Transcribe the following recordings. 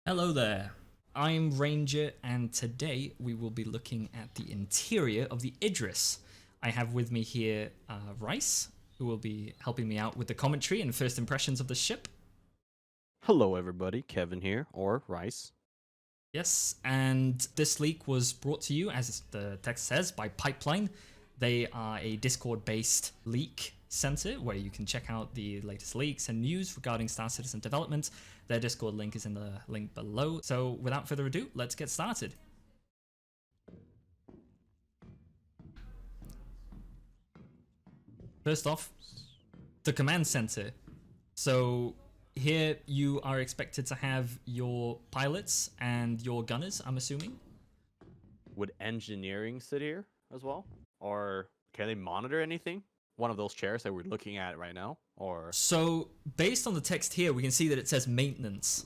Hello there, I'm Ranger and today we will be looking at the interior of the Idris. I have with me here Rice, who will be helping me out with the commentary and first impressions of the ship. Hello everybody, Kevin here, or Rice. Yes, and this leak was brought to you, as the text says, by Pipeline. They are a Discord-based leak center where you can check out the latest leaks and news regarding Star Citizen development. Their Discord link is in the link below. So without further ado, let's get started. First off, the command center. So here you are expected to have your pilots and your gunners, I'm assuming. Would engineering sit here as well? Or can they monitor anything? One of those chairs that we're looking at right now? Or So based on the text here, we can see that it says maintenance.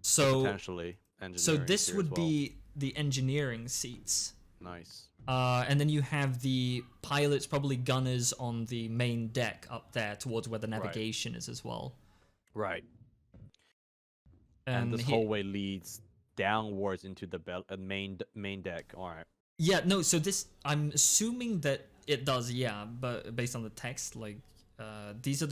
So potentially engineering. So this here would as well. be the engineering seats. Nice. And then you have the pilots, probably gunners on the main deck up there towards where the navigation is as well. Right. And this hallway leads downwards into the main deck. All right. Yeah, no, so this, I'm assuming that it does, yeah, but based on the text, like, these are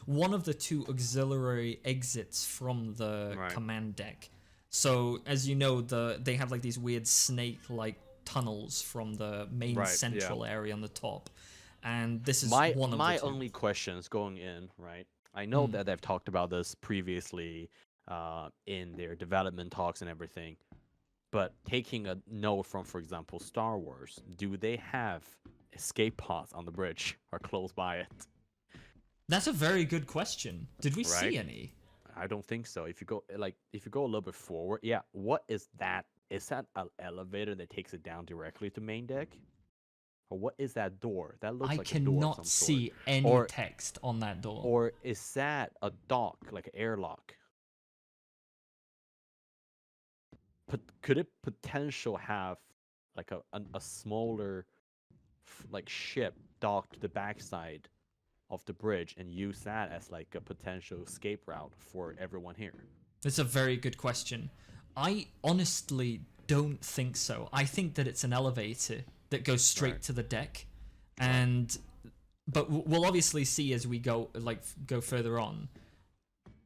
one of the two auxiliary exits from the command deck. So, as you know, they have like these weird snake-like tunnels from the main central area on the top. And this is one of the two. My only questions going in, right? I know that they've talked about this previously in their development talks and everything. But taking a note from, for example, Star Wars, do they have escape pods on the bridge or close by it? That's a very good question. Did we see any? I don't think so. If you go a little bit forward, yeah. What is that? Is that an elevator that takes it down directly to main deck? Or what is that door? That looks like a door of some sort. I cannot see any text on that door. Or is that a dock, like an airlock? Could it potentially have like a smaller like ship docked to the backside of the bridge and use that as like a potential escape route for everyone here? It's a very good question. I honestly don't think so. I think that it's an elevator that goes straight to the deck, but we'll obviously see as we go further on.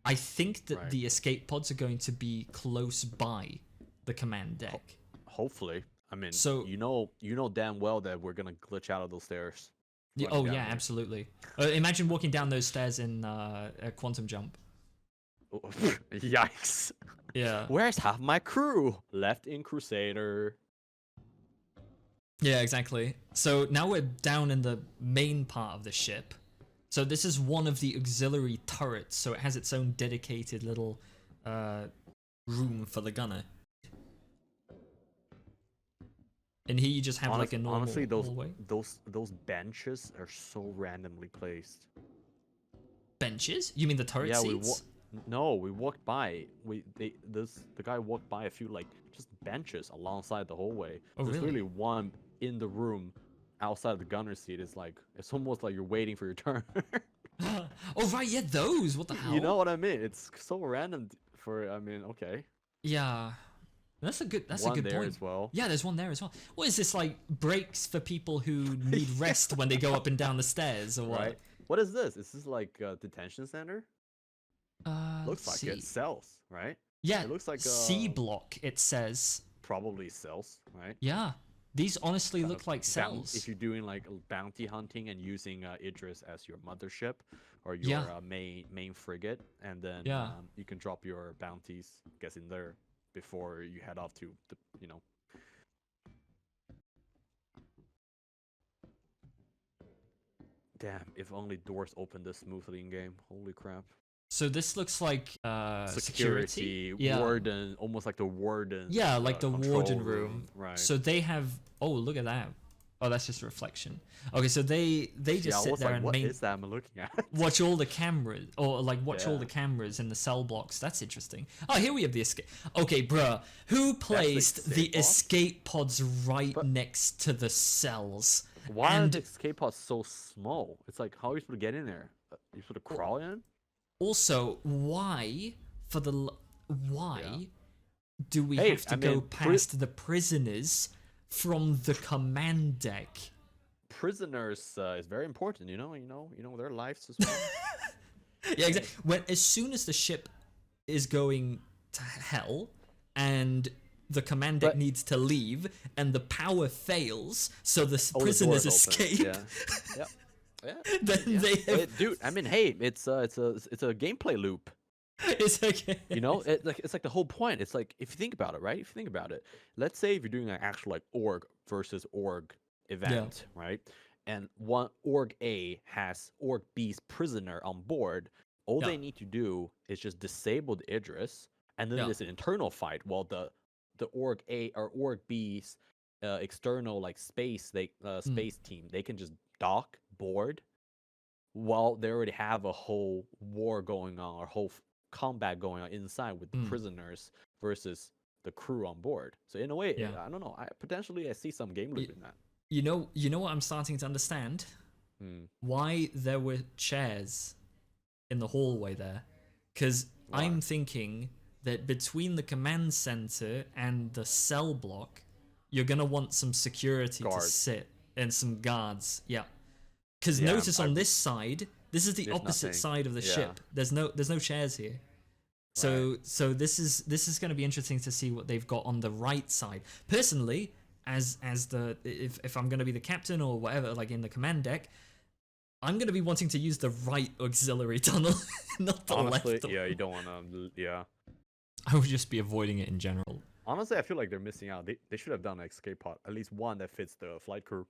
I think that the escape pods are going to be close by the command deck. Hopefully. I mean, so you know damn well that we're gonna glitch out of those stairs. Oh yeah, absolutely. Imagine walking down those stairs in a Quantum Jump. Yikes. Yeah. Where's half my crew? Left in Crusader. Yeah, exactly. So now we're down in the main part of the ship. So this is one of the auxiliary turrets, so it has its own dedicated little room for the gunner. And here you just have like a normal hallway. Those benches are so randomly placed. Benches? You mean the turret seats? We walked by. The guy walked by a few like just benches alongside the hallway. There's really one in the room outside the gunner seat. It's almost like you're waiting for your turn. Oh right, yeah, those. What the hell? You know what I mean? It's so random. Okay. Yeah. That's a good point. As well. Yeah, there's one there as well. What is this, like breaks for people who need rest when they go up and down the stairs or what? Right. What is this? Is this like a detention center? Looks like it. Cells, right? Yeah. It looks like C block. It says. Probably cells, right? Yeah. These honestly look like cells. If you're doing like bounty hunting and using Idris as your mothership or your main frigate, and then you can drop your bounties, I guess, in there before you head off to the, Damn, if only doors opened this smoothly in game. Holy crap. So this looks like security? Warden, almost like the warden. Yeah, like the warden room. Right. So they have, oh, look at that. Oh, that's just a reflection. Okay, so they just sit there and what is that I'm looking at? watch all the cameras, or like watch all the cameras in the cell blocks. That's interesting. Oh, here we have the escape. Okay, bruh, who placed the escape pods next to the cells? Why are the escape pods so small? It's like, how are you supposed to get in there? You supposed to crawl in? Also, why do we have to go past the prisoners from the command deck? Prisoners is very important, you know their lives as well. Yeah, exactly. As soon as the ship is going to hell and the command deck needs to leave and the power fails, so the prisoners escape. Yeah. Then they have... dude, I mean, hey, it's a gameplay loop. It's okay. You know, it's like the whole point. It's like, if you think about it, right? If you think about it, let's say if you're doing an actual like org versus org event, right? And one org A has org B's prisoner on board. All they need to do is just disable the Idris, and then there's an internal fight. While the org A or org B's external like space team, they can just dock board, while they already have a whole war going on or whole combat going on inside with the prisoners versus the crew on board. So in a way, I don't know. I see some game loop in that. You know what I'm starting to understand? Why there were chairs in the hallway there. Because I'm thinking that between the command center and the cell block, you're going to want some security to sit and some guards. Yeah. Because notice on this side, this is the opposite side of the ship. There's no chairs here. So this is going to be interesting to see what they've got on the right side. Personally, if I'm going to be the captain or whatever, like in the command deck, I'm going to be wanting to use the right auxiliary tunnel, not the left one. Yeah, you don't want to. Yeah. I would just be avoiding it in general. Honestly, I feel like they're missing out. They should have done an escape pod, at least one that fits the flight crew.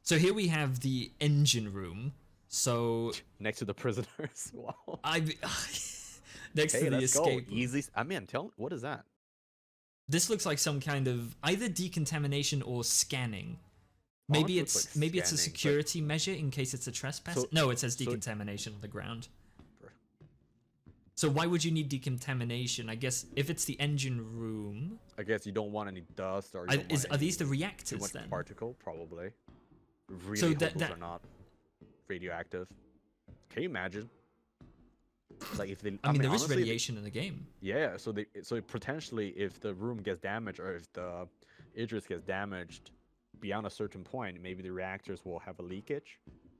So here we have the engine room. So next to the prisoners. Wow. Next to the escape. Easy. I mean, what is that? This looks like some kind of either decontamination or scanning. Maybe it's a security measure in case it's a trespass. No, it says decontamination on the ground. So why would you need decontamination? I guess if it's the engine room. I guess you don't want any dust or. Are these the reactors then? Particle, probably. Really hope those are not radioactive. Can you imagine? Like if they. I mean, there is radiation in the game. Yeah, so potentially, if the room gets damaged or if the Idris gets damaged beyond a certain point, maybe the reactors will have a leakage.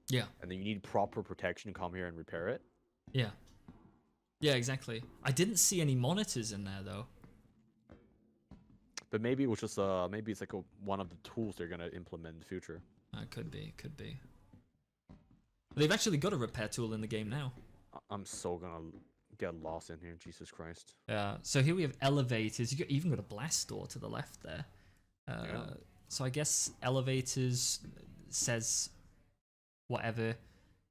Yeah. And then you need proper protection to come here and repair it. Yeah. Yeah, exactly. I didn't see any monitors in there though. But maybe it was just maybe it's like one of the tools they're gonna implement in the future. Could be. They've actually got a repair tool in the game now. I'm so gonna get lost in here, Jesus Christ. Yeah. So here we have elevators. You even got a blast door to the left there. So I guess elevators says whatever.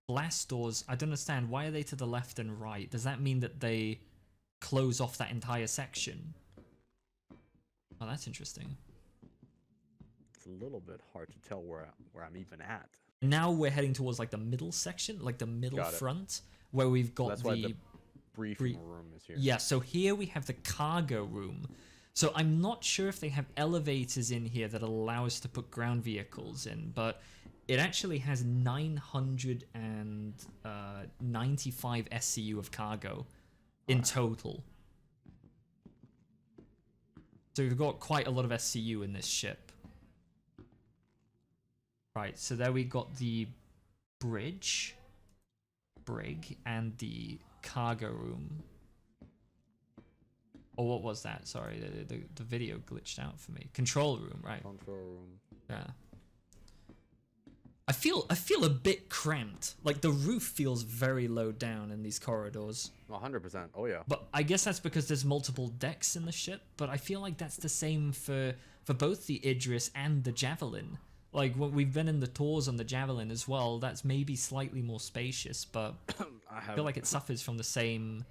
Blast doors, I don't understand. Why are they to the left and right? Does that mean that they close off that entire section? Oh, that's interesting. It's a little bit hard to tell where I'm even at. Now we're heading towards like the middle section, like the middle front, where we've got that's why the briefing room is here. Yeah, so here we have the cargo room. So I'm not sure if they have elevators in here that allow us to put ground vehicles in, but it actually has 995 SCU of cargo in total. So we've got quite a lot of SCU in this ship. Right, so there we got the brig, and the cargo room. Or what was that? Sorry, the video glitched out for me. Control room, right? Control room. Yeah. I feel a bit cramped. Like the roof feels very low down in these corridors. 100%. Oh yeah. But I guess that's because there's multiple decks in the ship. But I feel like that's the same for both the Idris and the Javelin. Like when we've been in the tours on the Javelin as well, that's maybe slightly more spacious, but I feel like it suffers from the same.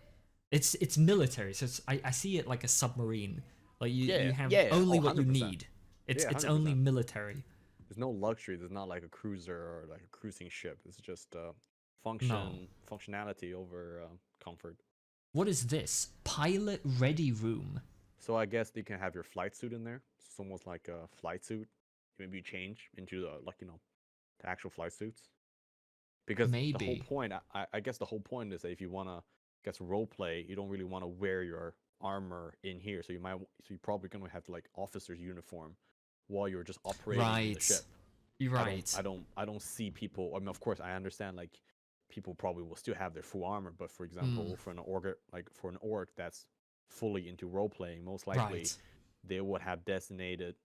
It's military, so I see it like a submarine. Like you have only what you need. It's only military. There's no luxury. There's not like a cruiser or like a cruising ship. It's just functionality over comfort. What is this? Pilot ready room. So I guess you can have your flight suit in there. It's almost like a flight suit. Maybe you change into the the actual flight suits. Because the whole point, I guess the whole point is that if you wanna role play, you don't really want to wear your armor in here, so you're probably gonna have like officer's uniform while you're just operating the ship. You're right. I don't see people. I mean, of course, I understand like people probably will still have their full armor, but for example, for an orc that's fully into role playing, most likely they would have designated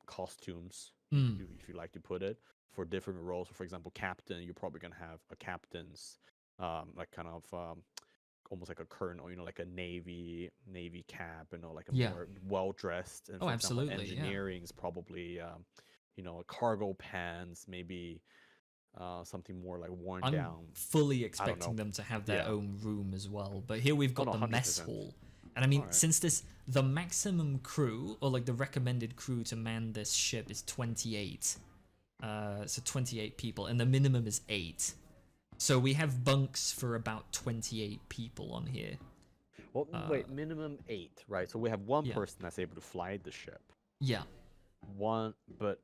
costumes, if you like to put it, for different roles. So for example, captain, you're probably gonna have a captain's like kind of almost like a colonel, like a navy cap, like a more well dressed. And for example, engineering is probably a cargo pants, maybe something more like worn down. I'm fully expecting them to have their own room as well. But here we've got the 100%. Mess hall. And I mean, since the maximum crew, or like the recommended crew to man this ship is 28. So 28 people, and the minimum is 8. So we have bunks for about 28 people on here. Well, wait, minimum 8, right? So we have one person that's able to fly the ship. Yeah. But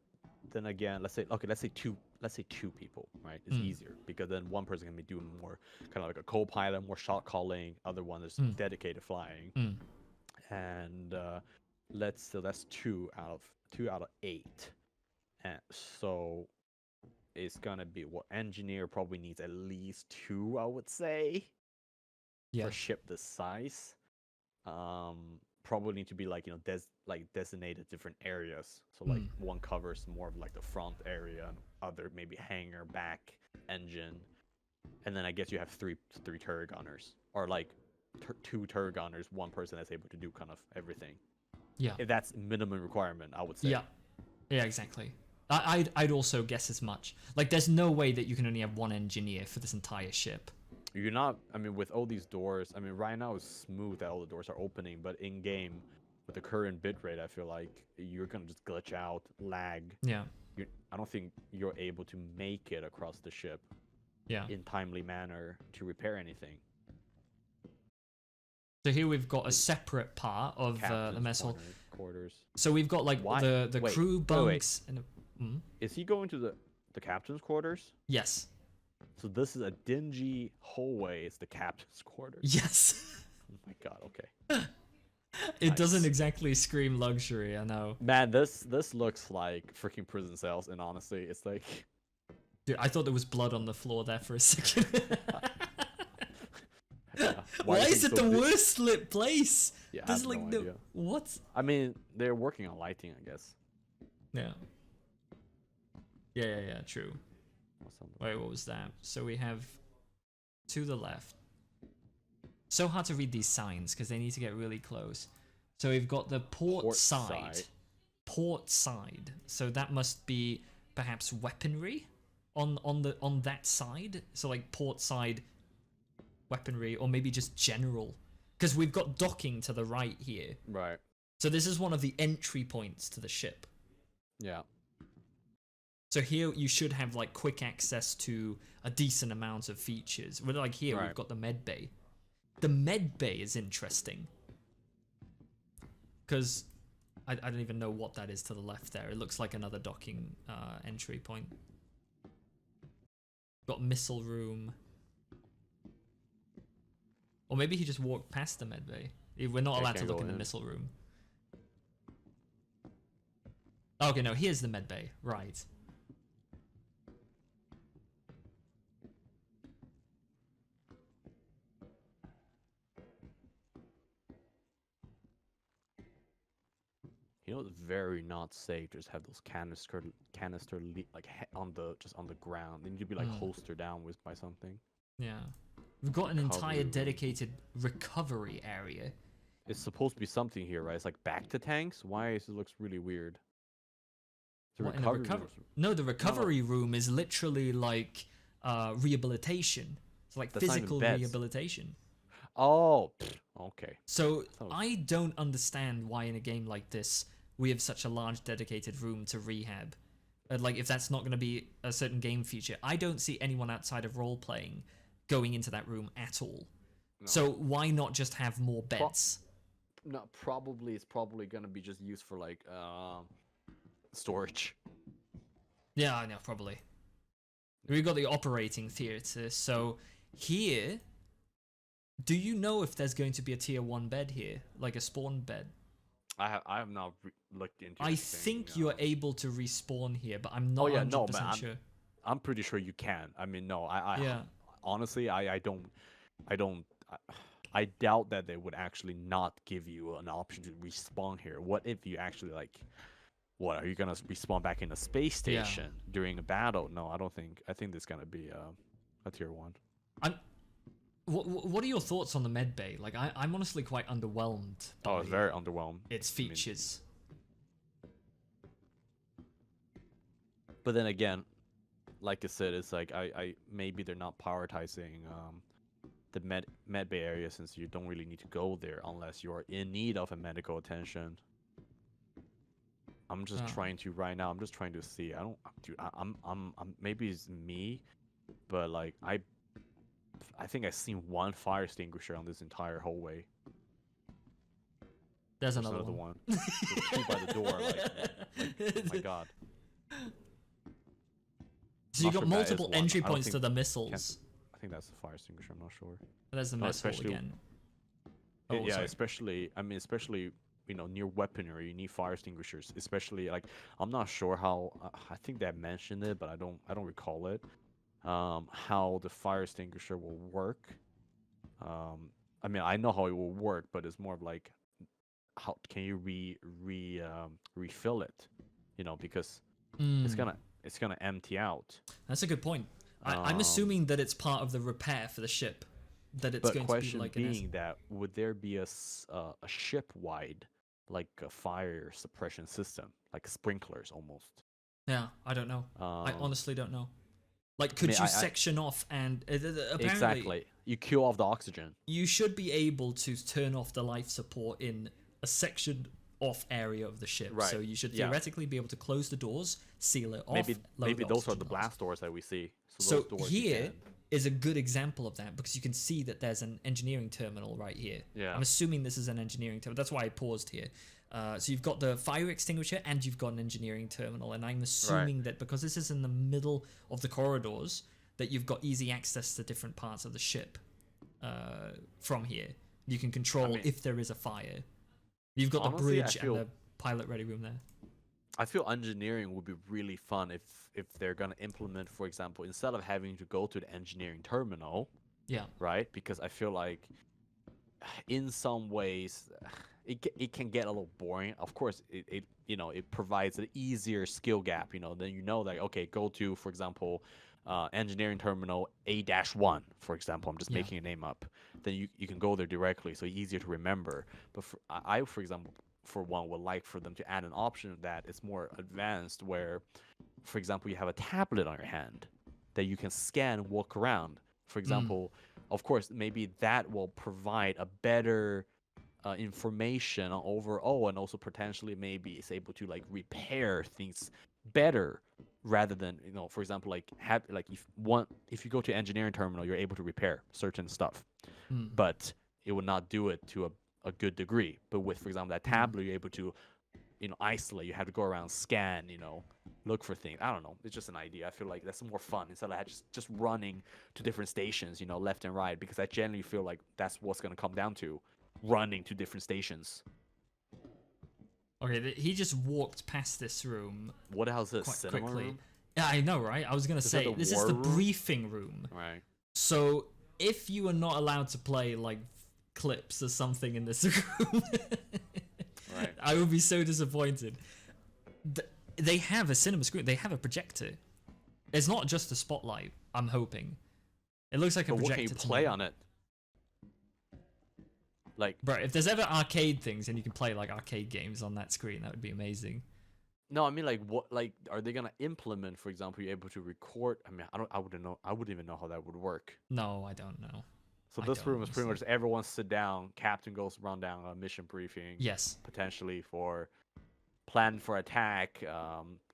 then again, let's say two people, right? It's easier because then one person can be doing more kind of like a co-pilot, more shot calling. Other one is dedicated flying, and so that's 2 out of 8, and so it's gonna be engineer probably needs at least 2, I would say, for a ship this size. Probably need to be like designated different areas. So like one covers more of like the front area, and other maybe hangar, back, engine, and then I guess you have three turret gunners, or like 2 turret gunners, one person that's able to do kind of everything. Yeah. If that's minimum requirement, I would say. Yeah. Yeah, exactly. I'd also guess as much. Like, there's no way that you can only have one engineer for this entire ship. You're not, I mean, with all these doors, I mean, right now it's smooth that all the doors are opening, but in game, with the current bitrate, I feel like you're gonna just glitch out, lag. Yeah. I don't think you're able to make it across the ship in timely manner to repair anything. So here we've got a separate part of the mess hall. Quarters. So we've got like the crew bunks. Is he going to the captain's quarters? Yes. So this is a dingy hallway. It's the captain's quarters. Yes. Oh my god. Okay. It doesn't exactly scream luxury. I know. Man, this looks like freaking prison cells, and honestly, it's like. Dude, I thought there was blood on the floor there for a second. Why is it the worst lit place? Yeah, I have no idea. What? I mean, they're working on lighting, I guess. Yeah. Yeah, true. Wait, what was that? So we have to the left. So hard to read these signs because they need to get really close. So we've got the port side. Port side. So that must be perhaps weaponry on that side. So like port side weaponry, or maybe just general, because we've got docking to the right here. Right. So this is one of the entry points to the ship. Yeah. So here you should have like quick access to a decent amount of features. But like here we've got the med bay. The med bay is interesting because I don't even know what that is to the left there. It looks like another docking entry point. Got missile room. Or maybe he just walked past the med bay. We're not allowed to look in the missile room. Okay, no, here's the med bay. Right. It's very not safe to just have those canister like on the ground. They need to be like holstered down by something. Yeah. We've got an entire dedicated recovery area. It's supposed to be something here, right? It's like back to tanks. Why is it looks really weird? No, the recovery room is literally like rehabilitation. It's like physical rehabilitation. Oh, okay. So I don't understand why in a game like this we have such a large dedicated room to rehab. Like if that's not going to be a certain game feature, I don't see anyone outside of role playing going into that room at all. No. So why not just have more beds? It's probably going to be just used for like storage. Yeah, I know, probably. We've got the operating theater. So here Do you know if there's going to be a tier 1 bed here, like a spawn bed? I have not looked into. I think you're able to respawn here, but I'm not 100% sure. I'm pretty sure you can. I mean, no, Yeah. honestly, I doubt that they would actually not give you an option to respawn here. What if you actually like, what are you gonna respawn back in a space station during a battle? No, I don't think. I think there's gonna be a tier 1. What are your thoughts on the med bay? Like, I'm honestly quite underwhelmed. Oh, it's very underwhelmed. Its features. But then again, like I said, it's like I maybe they're not prioritizing the med bay area, since you don't really need to go there unless you're in need of a medical attention. I'm just trying to right now. I'm just trying to see. I'm maybe it's me, but like I think I've seen one fire extinguisher on this entire hallway. There's another one. There's 2 by the door. Like, oh my god. So you got multiple entry points to the missiles. I think that's the fire extinguisher. I'm not sure. There's the mess hall again. Oh, yeah, sorry. especially near weaponry, you need fire extinguishers. Especially like I'm not sure how. I think they mentioned it, but I don't recall it. How the fire extinguisher will work. I mean, I know how it will work, but it's more of like, how can you refill it? Because it's gonna empty out. That's a good point. I'm assuming that it's part of the repair for the ship. That it's going to be like. Being that, would there be a ship-wide like a fire suppression system, like sprinklers almost? Yeah, I don't know. I honestly don't know. Like, could you section off and apparently exactly you kill off the oxygen? You should be able to turn off the life support in a sectioned off area of the ship. Right. So you should theoretically be able to close the doors, seal it off. Maybe those are the blast doors that we see. So here is a good example of that, because you can see that there's an engineering terminal right here. Yeah. I'm assuming this is an engineering terminal. That's why I paused here. So you've got the fire extinguisher and you've got an engineering terminal, and I'm assuming that because this is in the middle of the corridors, that you've got easy access to different parts of the ship from here. You can control if there is a fire. You've got honestly, the bridge and the pilot ready room there. I feel engineering would be really fun if they're gonna implement, for example, instead of having to go to the engineering terminal. Yeah. Right? Because I feel like in some ways it can get a little boring. Of course, it provides an easier skill gap. Then like, okay, go to, for example, engineering terminal A-1, for example. I'm just making a name up. Then you can go there directly, so easier to remember. But for example, for one, would like for them to add an option that is more advanced, where, for example, you have a tablet on your hand that you can scan and walk around. For example, of course, maybe that will provide a better information on overall, and also potentially maybe it's able to like repair things better, rather than for example, like if you go to engineering terminal, you're able to repair certain stuff, but it will not do it to a good degree. But with, for example, that tablet, you're able to isolate. You have to go around, scan, look for things. I don't know, it's just an idea. I feel like that's more fun instead of just running to different stations left and right, because I generally feel like that's what's going to come down to, running to different stations. Okay, he just walked past this room. What the hell is this? Quite Cinema quickly. room? Yeah, I know, right? I was gonna say this is the briefing room. Right. So if you are not allowed to play like clips or something in this room, right, I would be so disappointed. They have a cinema screen. They have a projector. It's not just a spotlight. I'm hoping. It looks like a projector. What can you play on it? Like, bro, if there's ever arcade things and you can play like arcade games on that screen, that would be amazing. No, I mean, like, what, like, are they gonna implement, for example, you're able to record? I mean, I wouldn't know. I wouldn't even know how that would work. No, I don't know. So this room is pretty much everyone sit down. Captain goes run down a mission briefing. Yes. Potentially for plan for attack,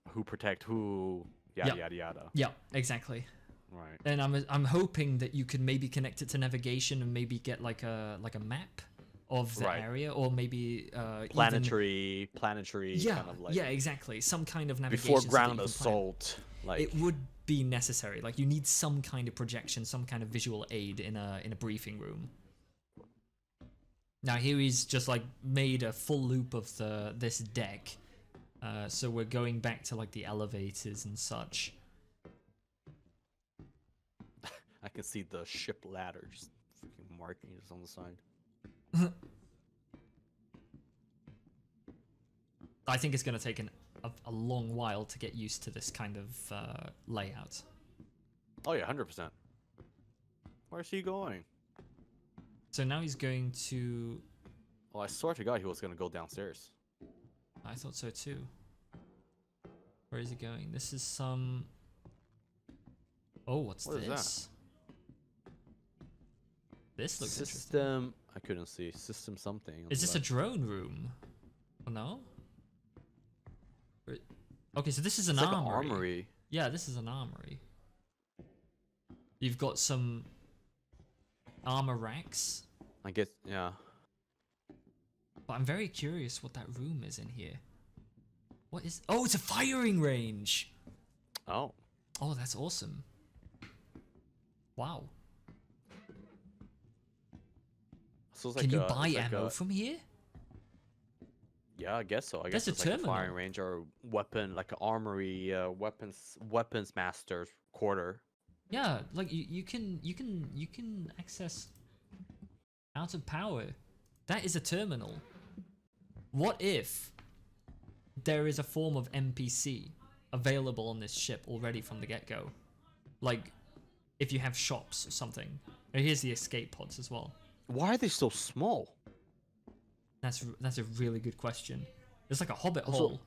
who protect who, yada yada yada. Yeah, exactly. Right. And I'm hoping that you could maybe connect it to navigation and maybe get like a map of the area, or maybe planetary kind of like, exactly, some kind of navigation before ground assault. Like, it would be necessary. Like, you need some kind of projection, some kind of visual aid in a briefing room. Now here he's just like made a full loop of this deck. So we're going back to like the elevators and such. I can see the ship ladder just freaking marking just on the side. I think it's going to take a long while to get used to this kind of layout. Oh yeah, 100%. Where's he going? So now he's going to... Well, I swear to God he was going to go downstairs. I thought so too. Where is he going? This is some... Oh, what's What this? is that? This looks System... interesting. I couldn't see. System something. Is this a drone room? Oh, no? Okay, so this is an like armory. An armory. Yeah, this is an armory. You've got some armor racks. I guess, yeah. But I'm very curious what that room is in here. What is... Oh, it's a firing range! Oh. Oh, that's awesome. Wow. So it's Can like you a, buy it's like ammo a, from here? Yeah, I guess so. I guess That's it's a like a firing terminal. range or weapon, like an armory, weapons master's quarter. Yeah, like you can access out of power. That is a terminal. What if there is a form of NPC available on this ship already from the get-go? Like if you have shops or something. And here's the escape pods as well. Why are they so small? That's a really good question. It's like a hobbit hole.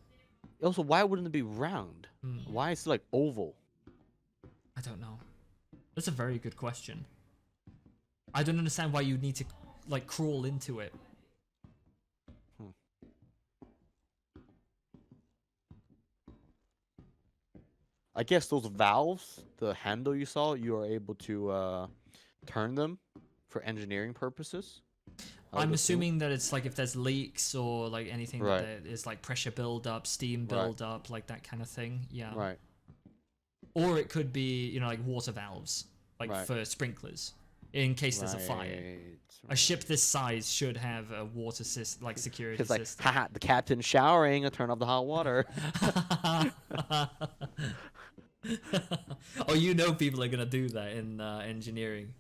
Also, why wouldn't it be round? Why is it like oval? I don't know. That's a very good question. I don't understand why you need to like crawl into it. I guess those valves, the handle you saw, you are able to turn them for engineering purposes. I'm assuming that it's like if there's leaks or like anything that there is like pressure build up, steam build up, like that kind of thing. Yeah. Right. Or it could be, you know, like water valves, like for sprinklers, in case there's a fire. A ship this size should have a water like security it's like, system. haha, the captain's showering, I turn off the hot water. Oh, you know people are gonna do that in engineering.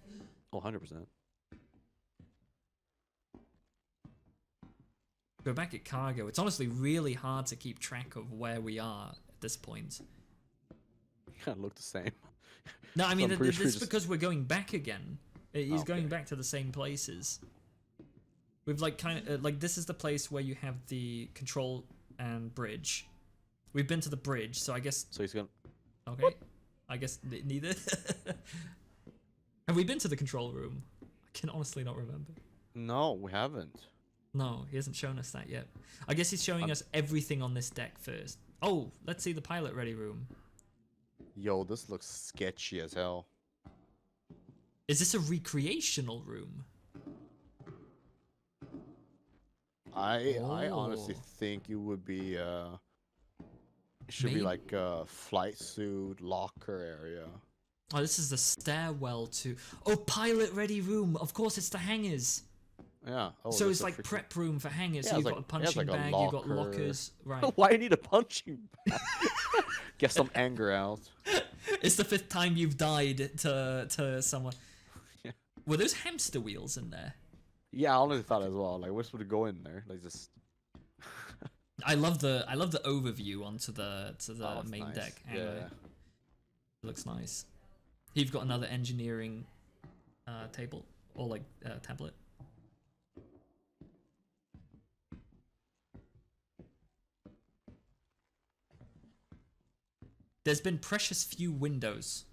Oh, 100%. Go back at cargo. It's honestly really hard to keep track of where we are at this point. Kind of look the same. No, I mean, So this is because we're going back again. He's going back to the same places. We've like kind of like this is the place where you have the control and bridge. We've been to the bridge, so I guess. So he's gonna. Okay, what? I guess neither. Have we been to the control room? I can honestly not remember. No, we haven't. No, he hasn't shown us that yet. I guess he's showing us everything on this deck first. Oh, let's see the pilot ready room. Yo, this looks sketchy as hell. Is this a recreational room? I honestly think it would be it should be like a flight suit locker area. Oh, this is the stairwell to... Oh, pilot ready room. Of course, it's the hangars. Yeah. Oh, so it's like prep room for hangars. Yeah, so you've like, got a punching bag, you've got lockers. Right. Why you need a punching bag? Get some anger out. It's the 5th time you've died to someone. Yeah. Were those hamster wheels in there? Yeah, I honestly thought as well. Like, what's would it go in there? Like just. I love the overview onto the main nice. deck. Yeah. It looks nice. You've got another engineering table or like tablet. There's been precious few windows.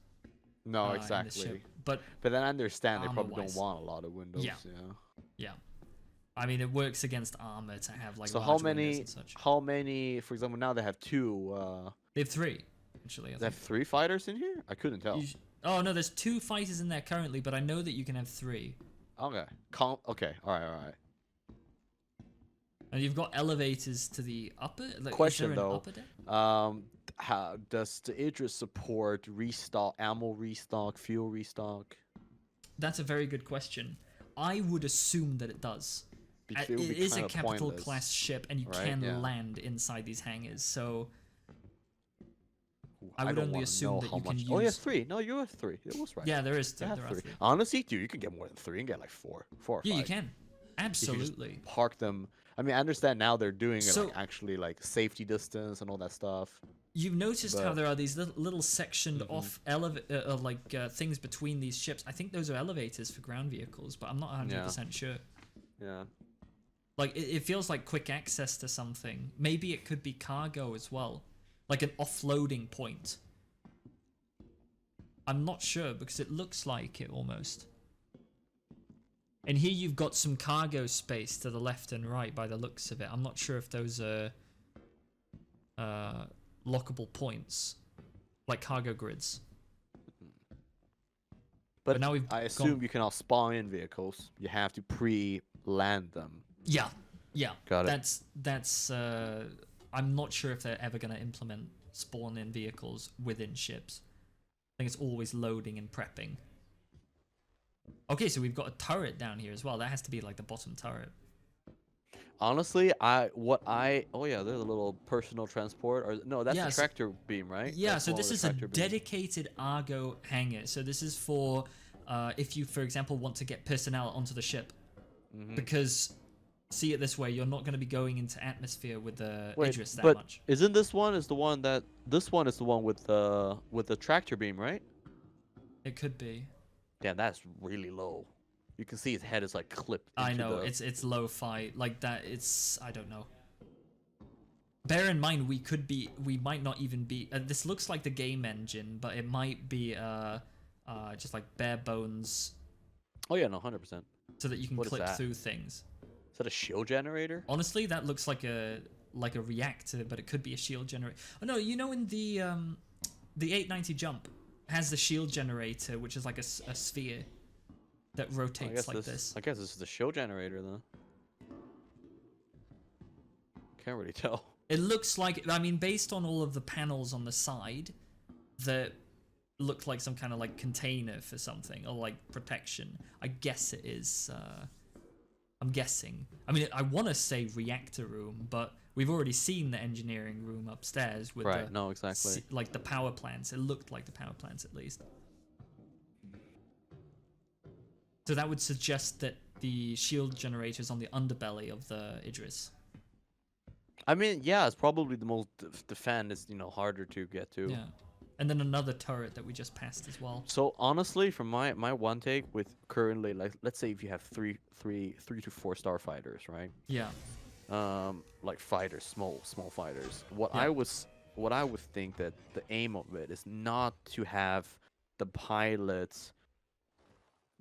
No, in this exactly. ship, but then I understand they probably armor-wise. don't want a lot of windows. Yeah. Yeah. yeah, I mean it works against armor to have like So large windows and such. how many? For example, now they have 2. They have 3, actually. They have 3 fighters in here. I couldn't tell. Oh no, there's 2 fighters in there currently, but I know that you can have 3. Okay. Okay. All right. And you've got elevators to the upper. Like, Question is there an though. upper deck? How does the Idris support restock, ammo restock, fuel restock? That's a very good question. I would assume that it does. Because it would be is a kinda capital pointless, class ship, and you right? can Yeah. land inside these hangars. So Ooh, I would don't only wanna assume know that how you can much. Oh, yeah, use. 3. No, you have 3. It was right. Yeah, there is. You have There are 3. 3. Honestly, dude, you can get more than 3. You can get like 4 or Yeah, 5. you can. If you just Absolutely. park them. I mean, I understand now they're doing it like So actually like safety distance and all that stuff. you've noticed how But there are these little sectioned Mhm. off things between these ships. I think those are elevators for ground vehicles, but I'm not 100% sure. yeah, Like it feels like quick access to something. Maybe it could be cargo as well, like an offloading point. I'm not sure because it looks like it almost. And here you've got some cargo space to the left and right by the looks of it. I'm not sure if those are lockable points, like cargo grids. but now we've I assume you can all spawn in vehicles. You have to pre-land them. Yeah. Got it. That's. I'm not sure if they're ever going to implement spawn-in vehicles within ships. I think it's always loading and prepping. Okay, so we've got a turret down here as well. That has to be like the bottom turret. Honestly, oh yeah, there's a little personal transport, or no, that's the tractor beam, right? Yeah, That's so one of this the is a tractor beams. dedicated Argo hangar. So this is for if you, for example, want to get personnel onto the ship, because see it this way, you're not going to be going into atmosphere with the Idris that much. Isn't this one is the one that this one is the one with the tractor beam, right? It could be. Damn, that's really low. You can see his head is like clipped. I into know, the... it's lo-fi like that. It's, I don't know. Bear in mind, we might not even be. This looks like the game engine, but it might be just like bare bones. Oh yeah, no, 100%. So that you can clip through things. Is that a shield generator? Honestly, that looks like a reactor, but it could be a shield generator. Oh no, you know, in the 890 jump has the shield generator, which is like a sphere that rotates like this. I guess this is the shield generator then. Can't really tell. It looks like, I mean, based on all of the panels on the side, that look like some kind of like container for something or like protection. I guess it is. I'm guessing. I mean, I want to say reactor room, but we've already seen the engineering room upstairs with no, exactly. Like the power plants. It looked like the power plants at least. So that would suggest that the shield generator is on the underbelly of the Idris. I mean, yeah, it's probably the most defend is, harder to get to. Yeah. And then another turret that we just passed as well. So honestly, from my one take with currently, like, let's say if you have three to 4 starfighters, right? Yeah. Like fighters, small fighters. What I would think that the aim of it is not to have the pilots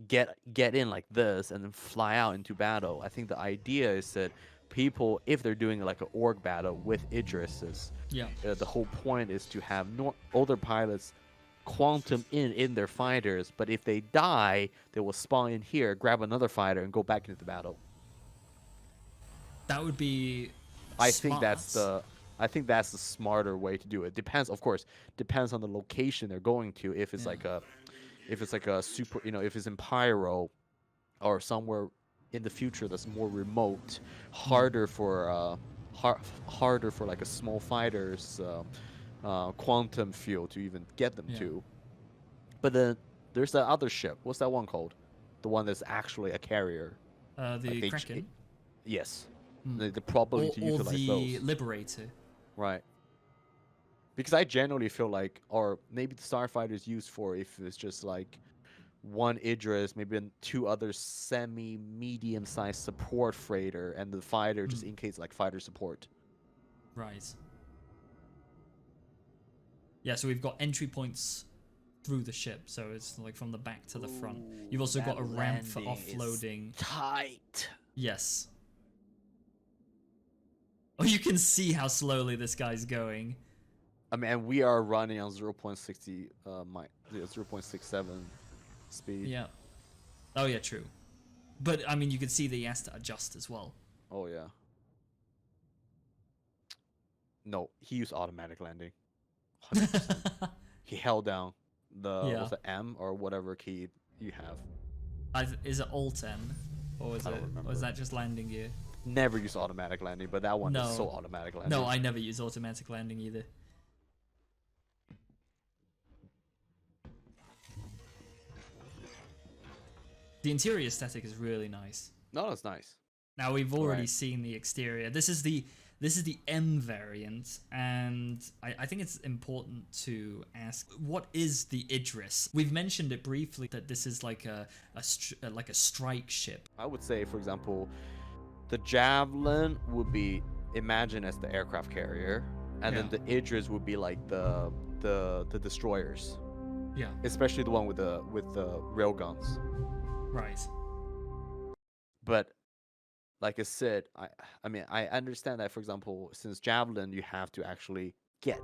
get in like this and then fly out into battle. I think the idea is that people, if they're doing like an org battle with Idrises, the whole point is to have older pilots quantum in their fighters, but if they die, they will spawn in here, grab another fighter, and go back into the battle. That would be I think that's the smarter way to do it. Depends on the location they're going to. If it's like a super, if it's in Pyro or somewhere in the future that's more remote, harder for like a small fighter's quantum field to even get them to. But then there's that other ship. What's that one called? The one that's actually a carrier. The Kraken. Yes. The probability to utilize the those. Liberator. Right. Because I generally feel like, or maybe the starfighter is used for if it's just like one Idris, maybe 2 other semi-medium-sized support freighter, and the fighter just in case like fighter support. Right. Yeah, so we've got entry points through the ship, so it's like from the back to the front. You've also got a ramp for offloading. Tight. Yes. Oh, you can see how slowly this guy's going. I mean, and we are running on 0.67 speed. Yeah. Oh yeah, true. But I mean, you can see that he has to adjust as well. Oh yeah. No, he used automatic landing. 100%. He held down the M or whatever key you have. Is it Alt M? or was I it? don't Or remember. was that just landing gear? Never use automatic landing, but that one No. is so automatic landing. No, I never use automatic landing either. The interior aesthetic is really nice. No, that's nice. Now we've already Right. seen the exterior. This is the M variant, and I think it's important to ask, what is the Idris? We've mentioned it briefly that this is like a strike ship. I would say, for example, the Javelin would be imagined as the aircraft carrier, and then the Idris would be like the destroyers. Yeah. Especially the one with the rail guns. Right. But like I said, I mean I understand that, for example, since Javelin you have to actually get,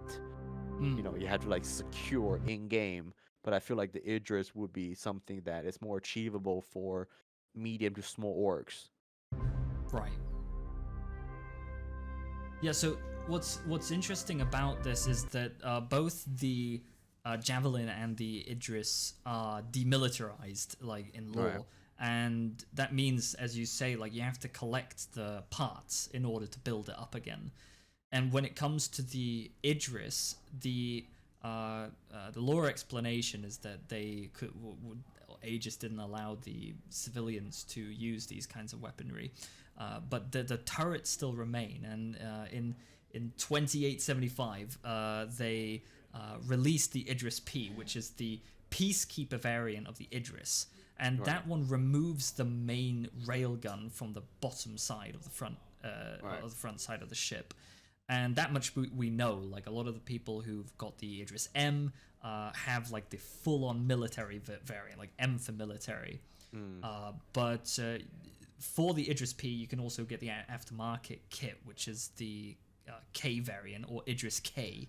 you know, you have to like secure in game. But I feel like the Idris would be something that is more achievable for medium to small orgs. Right. Yeah, so what's interesting about this is that both the Javelin and the Idris are demilitarized, like in law. Right. And that means, as you say, like you have to collect the parts in order to build it up again. And when it comes to the Idris, the lore explanation is that they Aegis didn't allow the civilians to use these kinds of weaponry, but the turrets still remain. And in 2875, they released the Idris-P, which is the peacekeeper variant of the Idris. And that one removes the main railgun from the bottom side of the front, of the front side of the ship. And that much we know. Like a lot of the people who've got the Idris-m have like the full-on military variant, like M for military. But for the Idris-P, you can also get the aftermarket kit, which is the K variant, or Idris-K.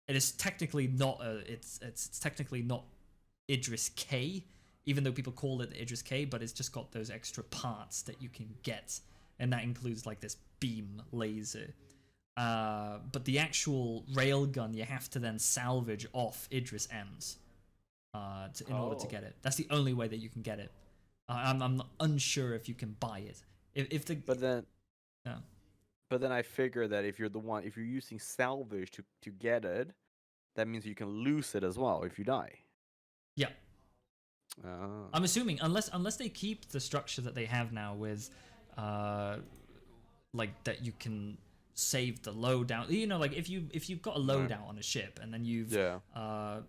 It is technically not it's technically not Idris-K, even though people call it the Idris-K, but it's just got those extra parts that you can get, and that includes like this beam laser. But the actual railgun you have to then salvage off Idris-M's in order to get it. That's the only way that you can get it. I'm unsure if you can buy it. But then I figure that if you're using salvage to get it, that means you can lose it as well if you die. Yeah. I'm assuming unless they keep the structure that they have now with like that you can save the loadout. You know, like if you've got a loadout on a ship and then you've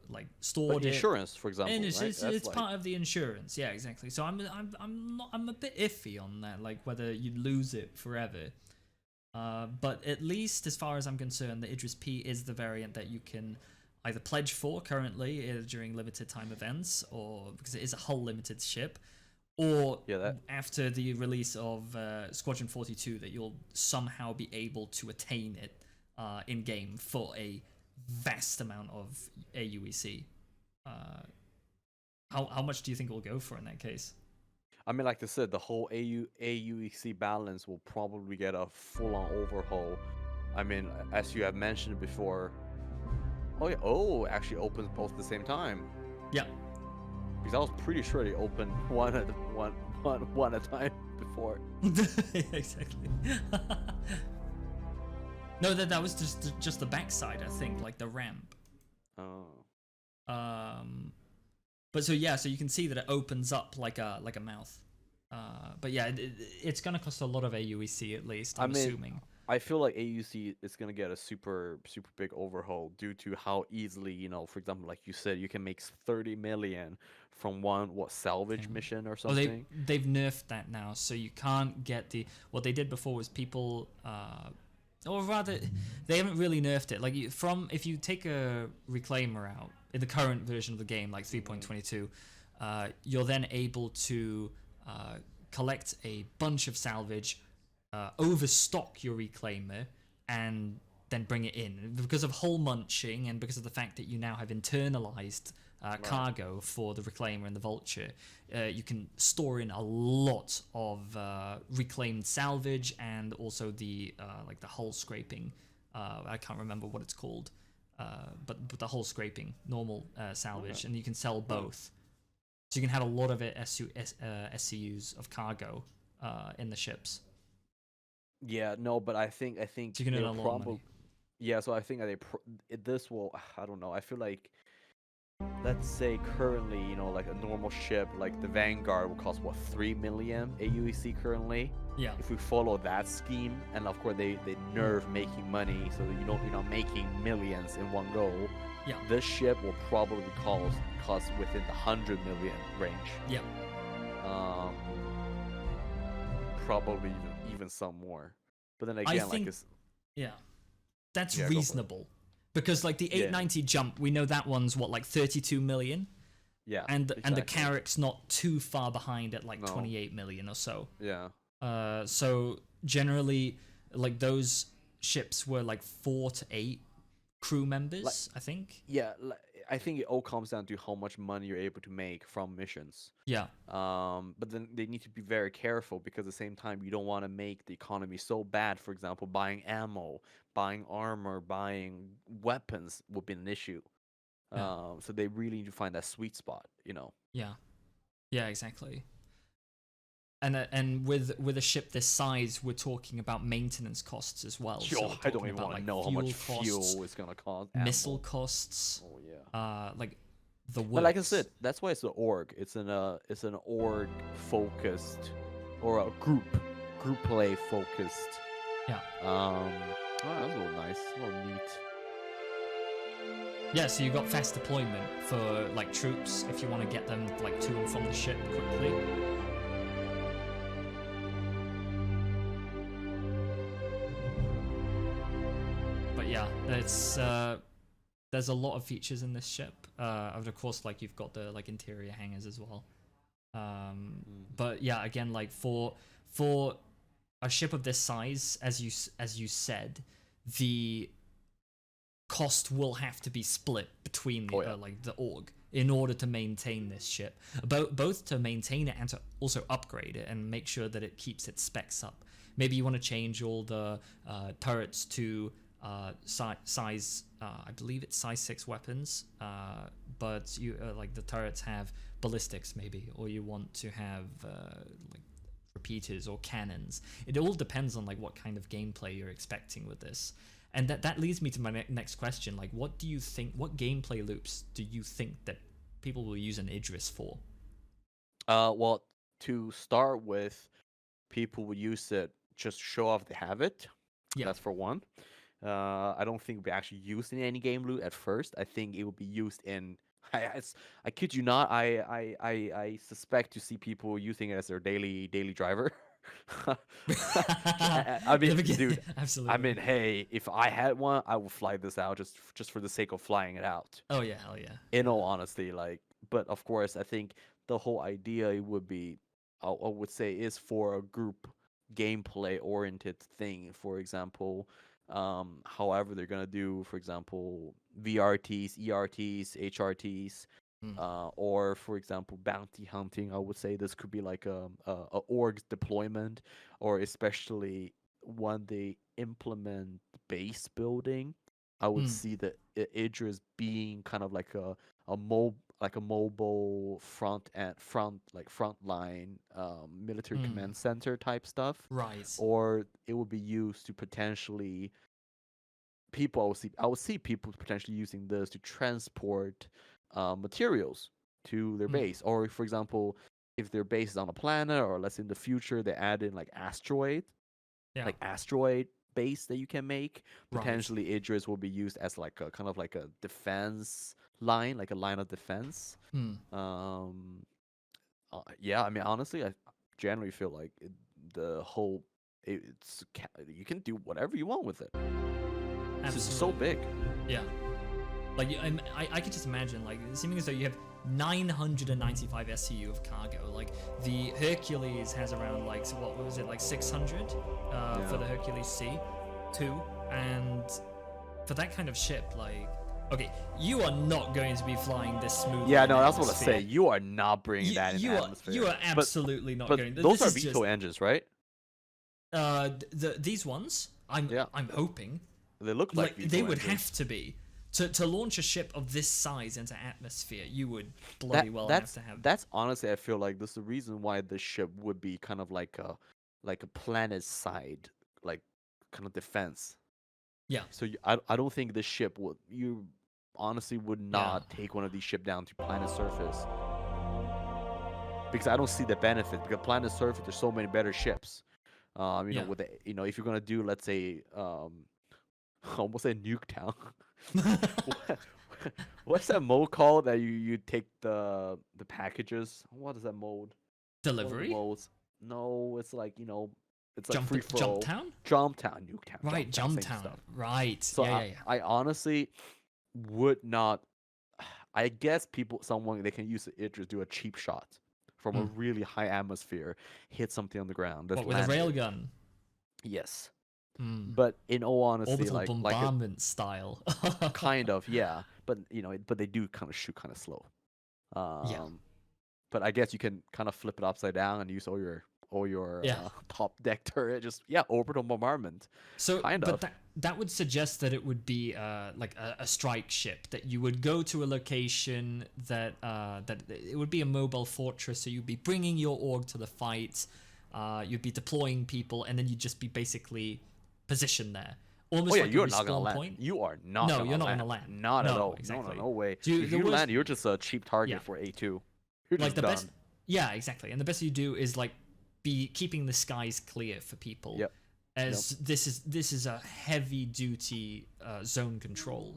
like stored it. Insurance, for example, and it's like... part of the insurance. Yeah, exactly. So I'm a bit iffy on that, like whether you lose it forever. But at least as far as I'm concerned, the Idris-P is the variant that you can either pledge for currently during limited time events, or because it is a hull limited ship, or after the release of Squadron 42, that you'll somehow be able to attain it in game for a vast amount of AUEC. How much do you think it will go for in that case? I mean, like I said, the whole AUEC balance will probably get a full-on overhaul. I mean, as you have mentioned before. Oh yeah! Oh, actually opens both at the same time. Yeah. Because I was pretty sure they opened one at a time before. Exactly. No, that was just the backside, I think, like the ramp. Oh. But so yeah, so you can see that it opens up like a mouth. But yeah, it's gonna cost a lot of AUEC at least. I'm assuming. I feel like AUC is gonna get a super big overhaul due to how easily, you know, for example, like you said, you can make 30 million from one salvage mission or something. Oh, they've nerfed that now, so you can't get the. What they did before was people, or rather, they haven't really nerfed it. Like if you take a reclaimer out in the current version of the game, like 3.22, you're then able to collect a bunch of salvage. Overstock your reclaimer and then bring it in. Because of hull munching and because of the fact that you now have internalized cargo for the reclaimer and the vulture, you can store in a lot of reclaimed salvage and also the like the hull scraping. I can't remember what it's called, but the hull scraping normal salvage, and you can sell both. So you can have a lot of it SCUs of cargo in the ships. Yeah, no, but I think So you can earn a lot of money. Yeah, so I think that this will, I don't know. I feel like, let's say currently, you know, like a normal ship like the Vanguard will cost what, 3 million AUEC currently. Yeah. If we follow that scheme, and of course they nerve making money so that you're not making millions in one go. Yeah. This ship will probably cost within the 100 million range. Yeah. Probably even some more. But then again, like it's, yeah, that's reasonable, because like the 890 jump, we know that one's what, like 32 million. Yeah. And the Carrack's not too far behind at like 28 million or so. Yeah. So generally, like those ships were like 4 to 8 crew members, I think. Yeah, I think it all comes down to how much money you're able to make from missions. Yeah. But then they need to be very careful, because at the same time you don't want to make the economy so bad. For example, buying ammo, buying armor, buying weapons would be an issue. So they really need to find that sweet spot, you know. Yeah. Yeah, exactly. And with a ship this size, we're talking about maintenance costs as well. So I don't even want to know how much fuel is gonna cost. Missile costs. Oh yeah. Like the works. But like I said, that's why it's an org. It's an org focused, or a group play focused. Yeah. Oh, that's a little nice, a little neat. Yeah, so you've got fast deployment for like troops if you want to get them like to and from the ship quickly. But yeah, it's there's a lot of features in this ship. And of course, like you've got the like interior hangars as well. But yeah, again, like for a ship of this size, as you said, the cost will have to be split between the like the org in order to maintain this ship, both to maintain it and to also upgrade it and make sure that it keeps its specs up. Maybe you want to change all the turrets to size I believe it's size 6 weapons, but you like the turrets have ballistics maybe, or you want to have like repeaters or cannons. It all depends on like what kind of gameplay you're expecting with this. And that leads me to my next question. Like, what do you think? What gameplay loops do you think that people will use an Idris for? Well, to start with, people will use it just to show off they have it. Yeah. That's for one. I don't think it'll be actually used in any game loop at first. I think it will be used in. I kid you not. I suspect to see people using it as their daily driver. I mean, dude, absolutely. I mean, hey, if I had one, I would fly this out just for the sake of flying it out. Oh yeah, hell yeah. In all honesty, like, but of course, I think the whole idea would be, I would say, is for a group gameplay oriented thing. For example, however they're gonna do, for example, VRTs, ERTs, HRTs. Or for example, bounty hunting. I would say this could be like a org deployment, or especially when they implement base building. I would see the Idris being kind of like a mobile frontline military command center type stuff. Right. Or it would be used to potentially I would see people potentially using this to transport materials to their base. Or for example, if their base is on a planet, or let's say in the future they add in like asteroid base that you can make, potentially Idris will be used as like a kind of like a defense line, like a line of defense. Yeah, I mean, honestly, I generally feel like you can do whatever you want with it. It's just so big. Yeah. Like, I could just imagine, like, seeming as though you have 995 SCU of cargo. Like, the Hercules has around, like, so what was it, like 600 for the Hercules C2. And for that kind of ship, like, okay, you are not going to be flying this smooth. Yeah, no, that's what I say. You are not bringing that in the atmosphere. You are absolutely not going. Those are VTOL engines, right? These ones, I'm hoping. They look like VTOL they would have to be. To launch a ship of this size into atmosphere, you would bloody well have to have. That's honestly, I feel like this is the reason why the ship would be kind of like like a planet side, like kind of defense. Yeah. So I don't think this ship would, you honestly would not take one of these ship down to planet surface, because I don't see the benefit. Because planet surface, there's so many better ships. With the, if you're gonna do, let's say, almost a nuke town. What's that mode called that you take the packages? What is that mode? Delivery? Modes. No, it's like, it's like Jump, free for Jump all. Town? Jump Town, Nuke Town. Right, Jump Town. Right. So yeah. I honestly would not. I guess someone they can use the Idris, do a cheap shot from a really high atmosphere, hit something on the ground. What, with a railgun? Yes. But in all honesty, orbital bombardment style. Kind of, yeah. But but they do kind of shoot kind of slow. But I guess you can kind of flip it upside down and use all your top deck turret. Just orbital bombardment. So, that would suggest that it would be like a strike ship, that you would go to a location that it would be a mobile fortress. So you'd be bringing your org to the fight. You'd be deploying people, and then you'd just be basically positioned there. Almost like you're not gonna land. You are not. No, you're not gonna land. Not at all. Exactly. No way. If you land, you're just a cheap target for A2. You're like just the done. best. Yeah, exactly. And the best you do is like be keeping the skies clear for people. Yep. As this is a heavy duty zone control.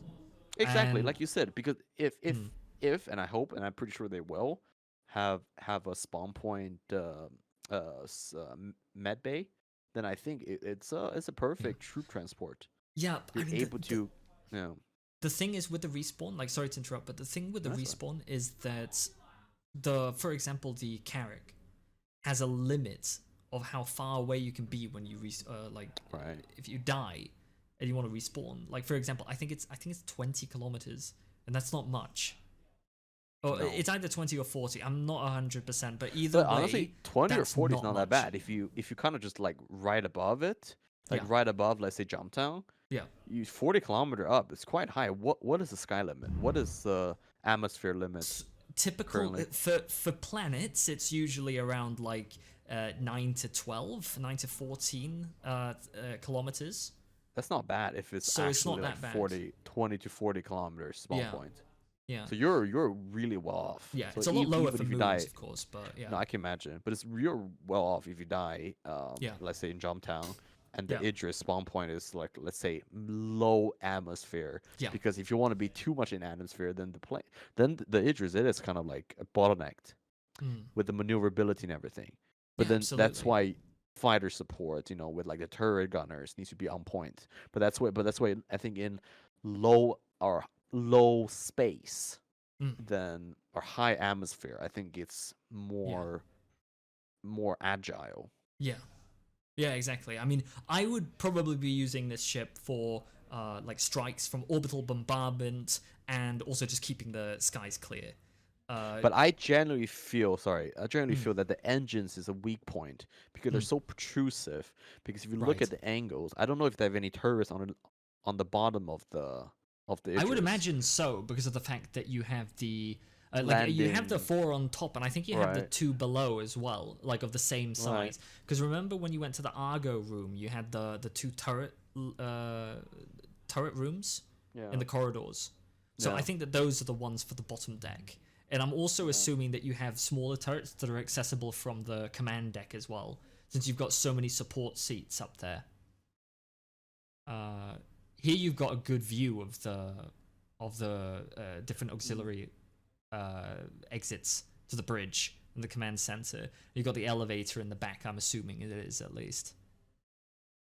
Exactly, like you said, because if and I hope, and I'm pretty sure they will have a spawn point med bay, then I think it's a perfect troop transport. Yeah, you're able to. The thing is with the respawn, like, sorry to interrupt, but the thing with the respawn is that for example, the Carrack has a limit of how far away you can be when you if you die and you want to respawn. Like, for example, I think it's 20 kilometers, and that's not much. Or it's either 20 or 40. I'm not 100%, but either way, honestly, 20 or 40 is not that bad if you kind of just like right above it, right above, let's say, Jump Town. Yeah. You 40 kilometer up. It's quite high. What is the sky limit? What is the atmosphere limit? Typical for planets, it's usually around like 9 to 12, 9 to 14 kilometers. That's not bad if it's so actually it's not like that 20 to 40 kilometers spawn point. Yeah. So you're really well off. Yeah, so it's a lot lower for if you moons, die, of course, but yeah. No, I can imagine. But you're well off if you die. Let's say in Jump Town, and the Idris spawn point is like, let's say, low atmosphere. Yeah. Because if you want to be too much in atmosphere, then the Idris, it is kind of like bottlenecked with the maneuverability and everything. But then that's why fighter support, with like the turret gunners, needs to be on point. But that's why I think in low space or high atmosphere, I think it's more agile. Yeah, exactly. I mean, I would probably be using this ship for like strikes from orbital bombardment and also just keeping the skies clear. But I generally feel that the engines is a weak point because they're so protrusive. Because if you look at the angles, I don't know if they have any turrets on the bottom of the Idris. I would imagine so, because of the fact that you have the you have the 4 on top, and I think you have the 2 below as well, like of the same size. Because remember when you went to the Argo room, you had the 2 turret rooms in the corridors. So I think that those are the ones for the bottom deck. And I'm also assuming that you have smaller turrets that are accessible from the command deck as well, since you've got so many support seats up there. Here you've got a good view of the different auxiliary exits to the bridge and the command center. You've got the elevator in the back, I'm assuming it is at least.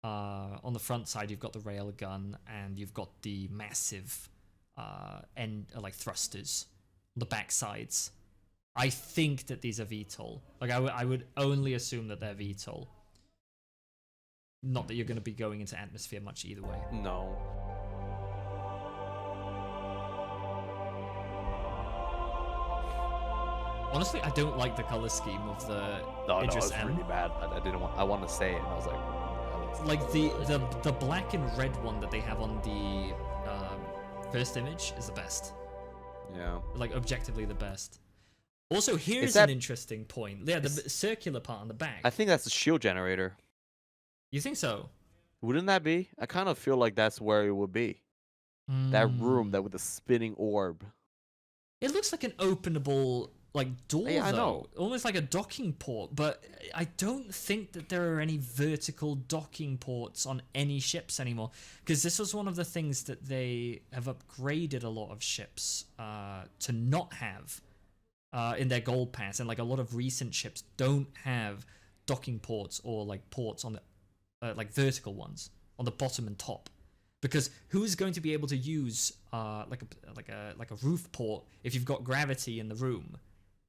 On the front side, you've got the rail gun, and you've got the massive thrusters on the back sides. I think that these are VTOL. Like, I would only assume that they're VTOL. Not that you're going to be going into atmosphere much either way. No. Honestly, I don't like the color scheme of the Idris-m. No, it's really bad. I want to say it, and I was like, the black and red one that they have on the first image is the best. Yeah. Like, objectively the best. Also, here's an interesting point. Yeah, the circular part on the back. I think that's the shield generator. You think so? Wouldn't that be? I kind of feel like that's where it would be. That room, that with the spinning orb. It looks like an openable like door Yeah, I though, know. almost like a docking port. But I don't think that there are any vertical docking ports on any ships anymore, because this was one of the things that they have upgraded a lot of ships to not have in their gold pass, and like a lot of recent ships don't have docking ports or like ports on the like vertical ones on the bottom and top. Because who is going to be able to use like a roof port if you've got gravity in the room?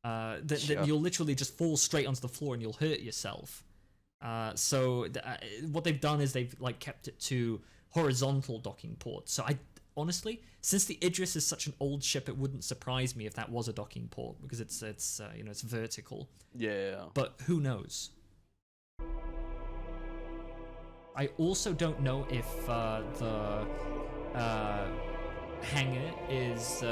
Then you'll literally just fall straight onto the floor and you'll hurt yourself. So what they've done is they've like kept it to horizontal docking ports. So I honestly, since the Idris is such an old ship, it wouldn't surprise me if that was a docking port, because it's you know, it's vertical. Yeah. But who knows? I also don't know if the hangar is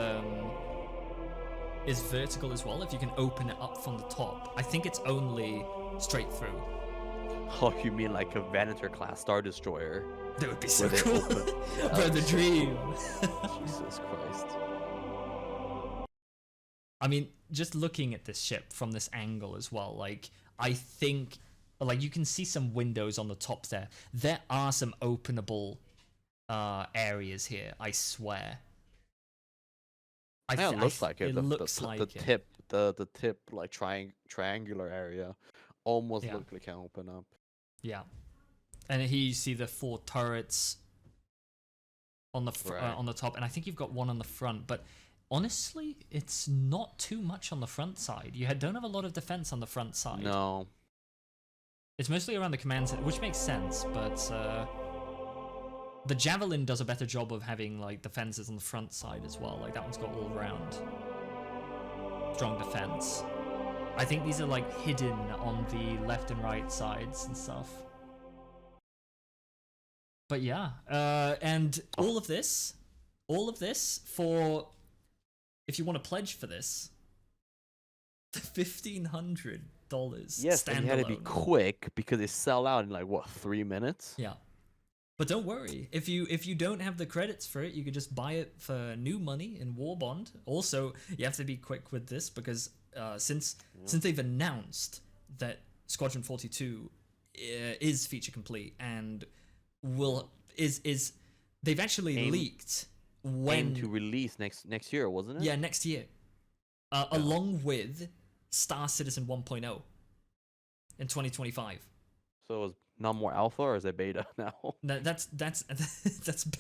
vertical as well, if you can open it up from the top. I think it's only straight through. Oh, you mean like a Venator class Star Destroyer? That would be so cool. Bro, the dream. Jesus Christ. I mean, just looking at this ship from this angle as well, like, I think, like, you can see some windows on the top there. There are some openable areas here, I swear. Yeah, it looks like it. It looks like the tip, the tip, like triangular area, almost Yeah. look like it can open up. Yeah. And here you see the 4 turrets on the on the top, and I think you've got one on the front, but honestly, it's not too much on the front side. You don't have a lot of defense on the front side. No. It's mostly around the command center, which makes sense, but the Javelin does a better job of having like defenses on the front side as well. Like that one's got all round strong defense. I think these are like hidden on the left and right sides and stuff. But yeah, and all of this for, if you want to pledge for this, $1,500. Yes, and you had to be standalone. quick because they sell out in like what, 3 minutes? Yeah. But don't worry, if you don't have the credits for it, you could just buy it for new money in War Bond. Also, you have to be quick with this because since they've announced that Squadron 42 is feature complete and they've actually leaked when to release next year, wasn't it? Yeah, next year, along with Star Citizen 1.0 in 2025. So is not more alpha, or is it beta now? No, that's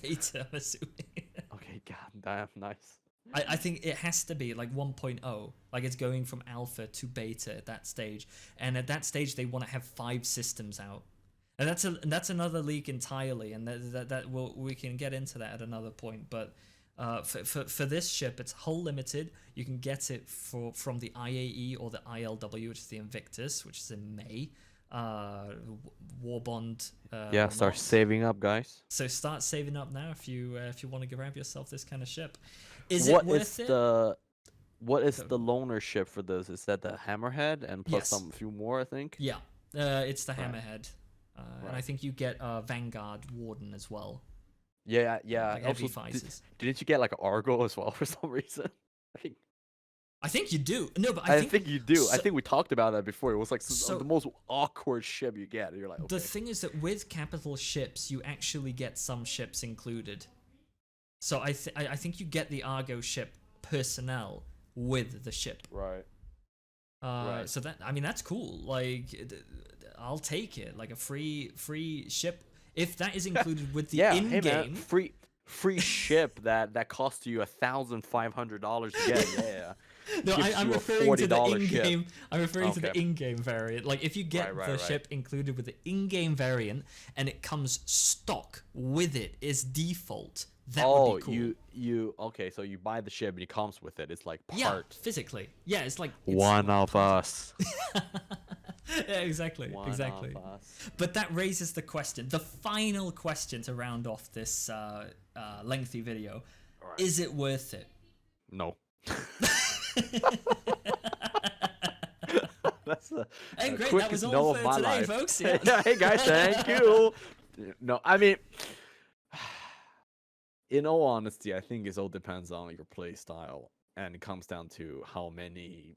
beta, I'm assuming. Okay, god damn, nice. I think it has to be like 1.0, like it's going from alpha to beta at that stage, and at that stage they want to have 5 systems out, and that's another leak entirely, and we can get into that at another point. But for this ship, it's hull limited. You can get it from the IAE or the ILW, which is the Invictus, which is in May. War Bond. Yeah, start saving up, guys. So start saving up now if you want to grab yourself this kind of ship. Is it worth it? What is the loaner ship for this? Is that the Hammerhead and plus some few more, I think? Yeah, it's the Hammerhead, and I think you get Vanguard Warden as well. Yeah. Like also, didn't you get like an Argo as well for some reason? I think you do. No, but I think you do. So, I think we talked about that before. It was like the most awkward ship you get. You're like, okay. The thing is that with capital ships, you actually get some ships included. So I think you get the Argo ship personnel with the ship. Right. So that, I mean, that's cool. Like, I'll take it. Like a free ship, if that is included with the in-game. Hey man, free ship that costs you $1,500 to get. Yeah. No, I'm referring to the in-game. Ship. I'm referring to the in-game variant. Like if you get the ship included with the in-game variant and it comes stock with it as default, that would be cool. Okay, so you buy the ship and it comes with it. It's like part. Yeah, physically. Yeah, it's like one of us. Yeah, exactly. Exactly. But that raises the question, the final question to round off this lengthy video. Right. Is it worth it? No. that's And a great, quick that was note all of for my today, life. folks. Yeah. Hey guys, thank you. No, I mean, in all honesty, I think it all depends on your play style, and it comes down to how many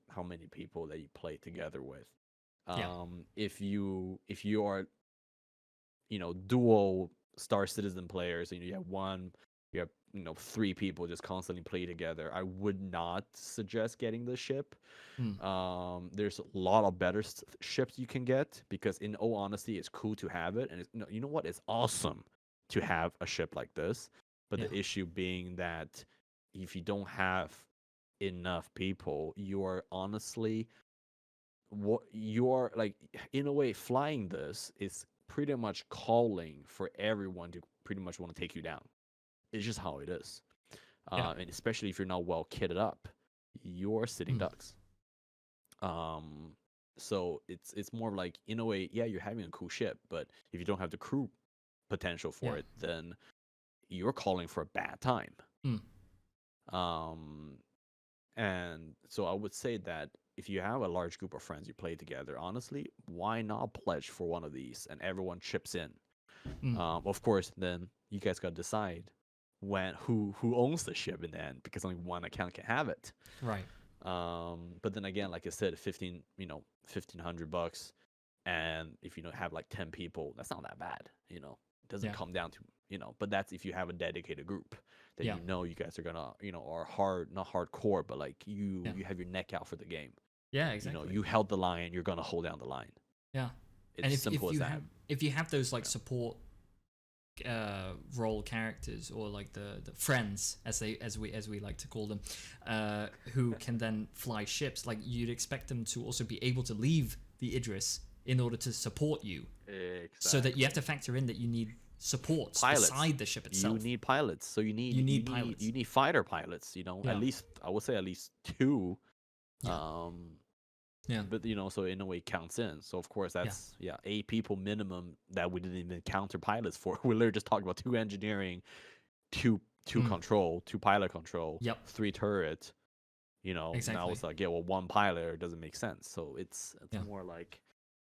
people that you play together with. Yeah. If you are, dual Star Citizen players, and you have 3 people just constantly play together, I would not suggest getting the ship. There's a lot of better ships you can get, because in all honesty, it's cool to have it, and you know what? It's awesome to have a ship like this. But Yeah. the issue being that if you don't have enough people, you are honestly like, in a way, flying this is pretty much calling for everyone to pretty much want to take you down. It's just how it is. Yeah. And especially if you're not well kitted up, you're sitting ducks. So it's more like, in a way, yeah, you're having a cool ship, but if you don't have the crew potential for it, then you're calling for a bad time. And so I would say that if you have a large group of friends you play together, honestly, why not pledge for one of these and everyone chips in? Of course, then you guys got to decide who owns the ship in the end, because only one account can have it. Right. But then again, like I said, $1,500, and if you have like 10 people, that's not that bad. It doesn't come down to, but that's if you have a dedicated group that you guys are gonna, are not hardcore, but like you have your neck out for the game. Yeah, exactly. You held the line, you're gonna hold down the line. Yeah. It's and simple as that. If you have those like support role characters, or like the friends, as we like to call them, who can then fly ships, like you'd expect them to also be able to leave the Idris in order to support you. Exactly. So that you have to factor in that you need supports beside the ship itself. You need pilots, so you need pilots. You need fighter pilots. At least, I would say at least 2. But so in a way counts in. So of course that's 8 people minimum that we didn't even counter pilots for. We literally just talked about 2 engineering, 2 control, 2 pilot control, 3 turret. Exactly. And I was like, 1 pilot doesn't make sense. So it's more like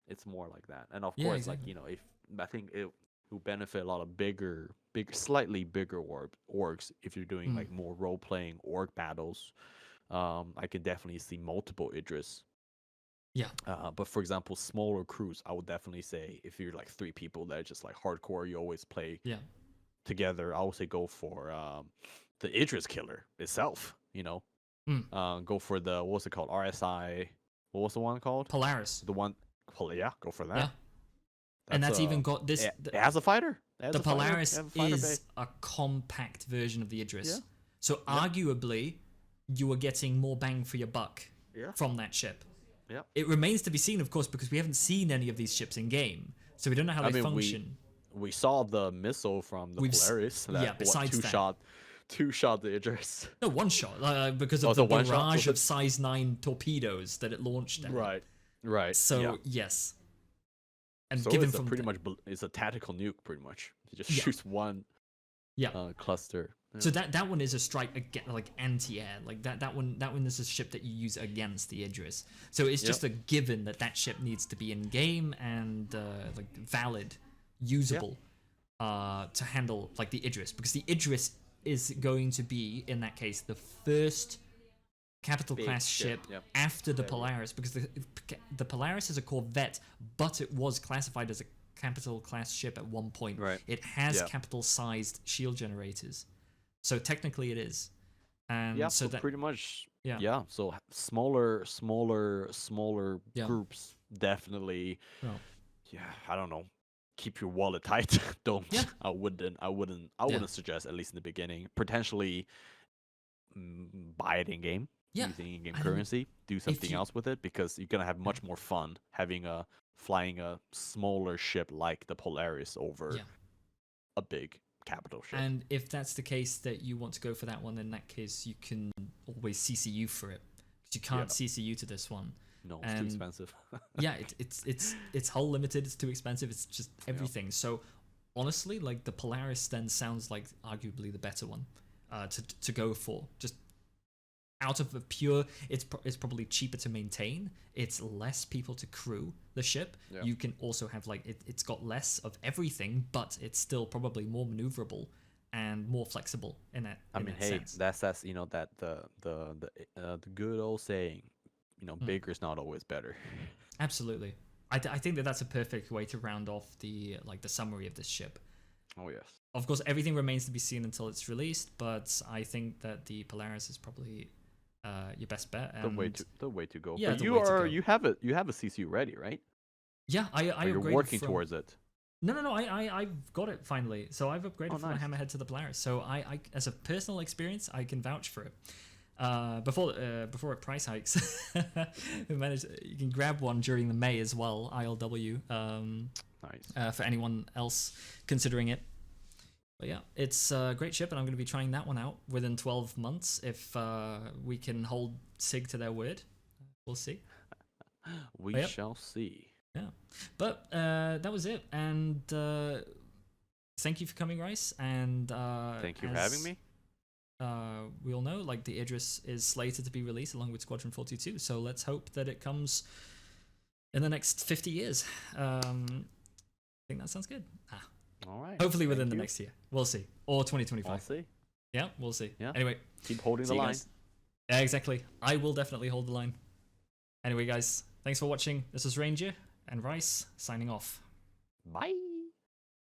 that. And of course, exactly. like if I think it will benefit a lot of slightly bigger orgs if you're doing like more role playing org battles. I could definitely see multiple Idris. Yeah. But for example, smaller crews, I would definitely say if you're like 3 people that are just like hardcore, you always play together, I would say go for the Idris killer itself. Go for the, what's it called? RSI. What was the one called? Polaris. The one. Yeah, go for that. Yeah. And that's even got this. It has a fighter. The Polaris is a compact version of the Idris. Yeah. So arguably, you are getting more bang for your buck from that ship. Yeah. It remains to be seen, of course, because we haven't seen any of these ships in game, so we don't know how they function. We saw the missile from the Polaris. Besides that. 2 shot the Idris. No, 1 shot, because of the barrage of size 9 torpedoes that it launched at. Right. So yes. And so given it's from it's a tactical nuke, pretty much. It just shoots 1 cluster. Yeah. So that one is a strike like anti-air, like that one is a ship that you use against the Idris. So it's just a given that ship needs to be in game and like valid, usable, to handle like the Idris, because the Idris is going to be, in that case, the first capital class ship after the Polaris, because the Polaris is a corvette, but it was classified as a capital class ship at one point. Right. It has capital sized shield generators. So technically it is. And so that pretty much so smaller groups definitely I don't know, keep your wallet tight. I wouldn't suggest, at least in the beginning, potentially buy it in game, using in-game currency, do something else with it, because you're gonna have much more fun flying a smaller ship like the Polaris over a big capital ship. And if that's the case that you want to go for that one, in that case you can always CCU for it, because you can't CCU to this one. No, it's too expensive. It's hull limited, it's too expensive, it's just everything. So honestly, like the Polaris then sounds like arguably the better one to go for, just out of a pure, it's probably cheaper to maintain. It's less people to crew the ship. Yeah. You can also have like it's got less of everything, but it's still probably more maneuverable and more flexible in that. I mean, hey, sense. that's you know that the good old saying, you know, bigger is not always better. Absolutely. I think that's a perfect way to round off the summary of this ship. Oh yes. Of course, everything remains to be seen until it's released, but I think that the Polaris is probably your best bet. And the way to go. Yeah, but you have a CCU ready, right? Yeah, I you're upgraded working towards it. No, I've got it finally. So I've upgraded from nice. my Hammerhead to the Polaris. So I as a personal experience, I can vouch for it. Before it price hikes, you can grab one during the May as well, ILW. Nice. For anyone else considering it. But yeah, it's a great ship, and I'm going to be trying that one out within 12 months if we can hold SIG to their word. We'll see. We shall see. Yeah, but that was it, and thank you for coming, Rice, and thank you for having me. We all know, like, the Idris is slated to be released along with Squadron 422, so let's hope that it comes in the next 50 years. I think that sounds good. All right. Hopefully within the next year. We'll see. Or 2025. We'll see. Yeah, we'll see. Yeah. Anyway. Keep holding the line. Guys. Yeah, exactly. I will definitely hold the line. Anyway, guys, thanks for watching. This is Ranger and Rice signing off. Bye.